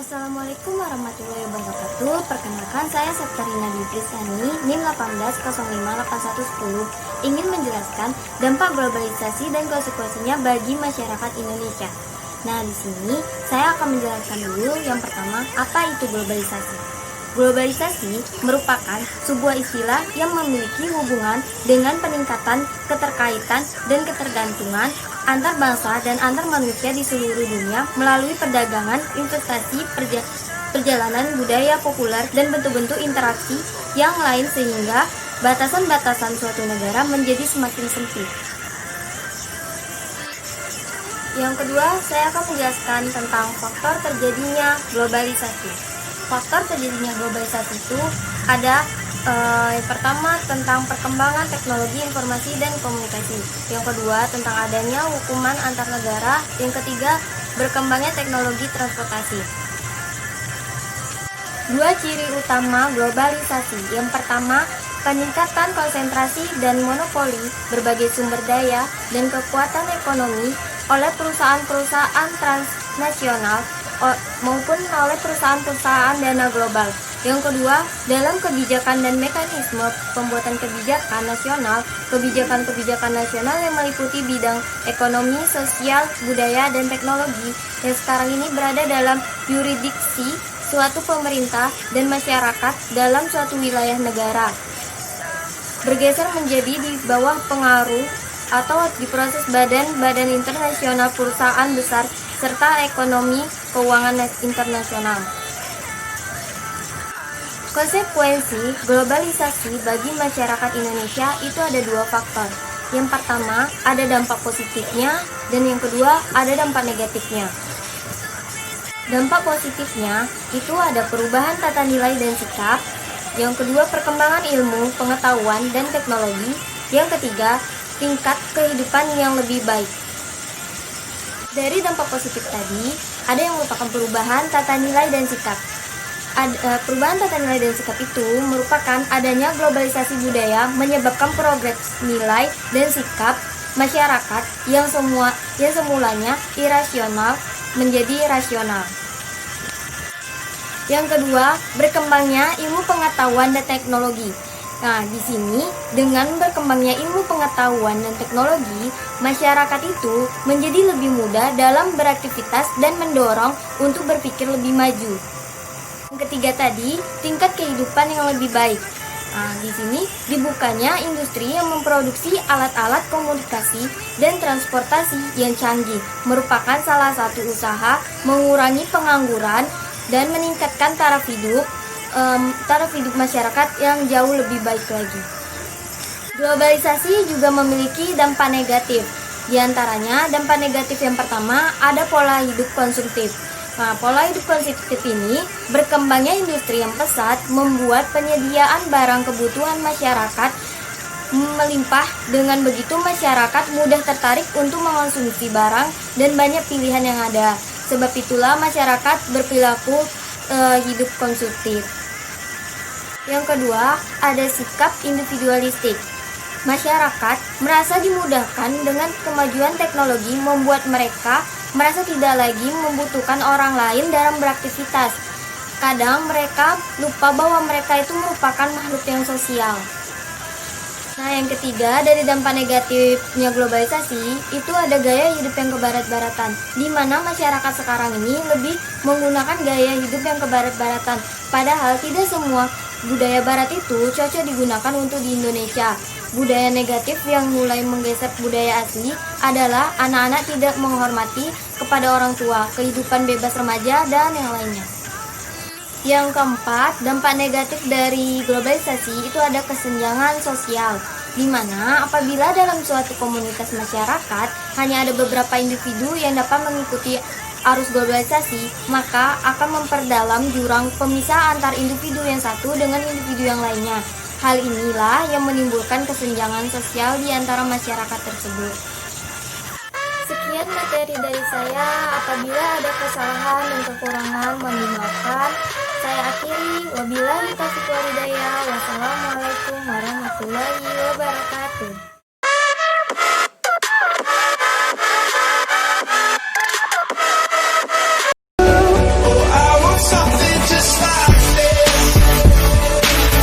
Assalamualaikum warahmatullahi wabarakatuh. Perkenalkan, saya Septarina Dwi Prisani, NIM 18058110, ingin menjelaskan dampak globalisasi dan konsekuensinya bagi masyarakat Indonesia. Nah, di sini saya akan menjelaskan dulu yang pertama, apa itu globalisasi. Globalisasi merupakan sebuah istilah yang memiliki hubungan dengan peningkatan keterkaitan dan ketergantungan antar bangsa dan antar manusia di seluruh dunia melalui perdagangan, investasi, perjalanan budaya populer, dan bentuk-bentuk interaksi yang lain sehingga batasan-batasan suatu negara menjadi semakin sempit. Yang kedua, saya akan menjelaskan tentang faktor terjadinya globalisasi. Faktor terjadinya globalisasi itu ada yang pertama tentang perkembangan teknologi informasi dan komunikasi. Yang kedua tentang adanya hukuman antar negara. Yang ketiga berkembangnya teknologi transportasi. Dua ciri utama globalisasi. Yang pertama, peningkatan konsentrasi dan monopoli berbagai sumber daya dan kekuatan ekonomi oleh perusahaan-perusahaan transnasional maupun oleh perusahaan-perusahaan dana global. Yang kedua, dalam kebijakan dan mekanisme pembuatan kebijakan nasional yang meliputi bidang ekonomi, sosial, budaya, dan teknologi yang sekarang ini berada dalam yurisdiksi suatu pemerintah dan masyarakat dalam suatu wilayah negara, bergeser menjadi di bawah pengaruh atau diproses badan-badan internasional, perusahaan besar, serta ekonomi keuangan internasional. Konsekuensi globalisasi bagi masyarakat Indonesia itu ada dua faktor. Yang pertama, ada dampak positifnya, dan yang kedua, ada dampak negatifnya. Dampak positifnya itu ada perubahan tata nilai dan sikap. Yang kedua, perkembangan ilmu, pengetahuan, dan teknologi. Yang ketiga, tingkat kehidupan yang lebih baik. Dari dampak positif tadi, ada yang merupakan perubahan tata nilai dan sikap. Perubahan tata nilai dan sikap itu merupakan adanya globalisasi budaya menyebabkan progres nilai dan sikap masyarakat yang semulanya irasional menjadi rasional. Yang kedua, berkembangnya ilmu pengetahuan dan teknologi. Nah, di sini dengan berkembangnya ilmu pengetahuan dan teknologi, masyarakat itu menjadi lebih mudah dalam beraktivitas dan mendorong untuk berpikir lebih maju. Yang ketiga tadi, tingkat kehidupan yang lebih baik. Nah, di sini dibukanya industri yang memproduksi alat-alat komunikasi dan transportasi yang canggih, merupakan salah satu usaha mengurangi pengangguran dan meningkatkan taraf hidup masyarakat yang jauh lebih baik lagi. Globalisasi juga memiliki dampak negatif. Di antaranya, dampak negatif yang pertama ada pola hidup konsumtif. Nah, pola hidup konsumtif ini berkembangnya industri yang pesat membuat penyediaan barang kebutuhan masyarakat melimpah. Dengan begitu masyarakat mudah tertarik untuk mengonsumsi barang dan banyak pilihan yang ada. Sebab itulah masyarakat berperilaku hidup konsumtif. Yang kedua, ada sikap individualistik. Masyarakat merasa dimudahkan dengan kemajuan teknologi membuat mereka merasa tidak lagi membutuhkan orang lain dalam beraktivitas. Kadang mereka lupa bahwa mereka itu merupakan makhluk yang sosial. Nah, yang ketiga dari dampak negatifnya globalisasi itu ada gaya hidup yang kebarat-baratan, di mana masyarakat sekarang ini lebih menggunakan gaya hidup yang kebarat-baratan. Padahal tidak semua budaya barat itu cocok digunakan untuk di Indonesia. Budaya negatif yang mulai menggeser budaya asli adalah anak-anak tidak menghormati kepada orang tua, kehidupan bebas remaja, dan yang lainnya. Yang keempat, dampak negatif dari globalisasi itu ada kesenjangan sosial, di mana apabila dalam suatu komunitas masyarakat hanya ada beberapa individu yang dapat mengikuti arus globalisasi, maka akan memperdalam jurang pemisah antar individu yang satu dengan individu yang lainnya. Hal inilah yang menimbulkan kesenjangan sosial di antara masyarakat tersebut. Sekian materi dari saya. Apabila ada kesalahan dan kekurangan, mohon dimaafkan. Saya akhiri. Wabillahi taufiq wal hidayah. Wassalamualaikum warahmatullahi wabarakatuh.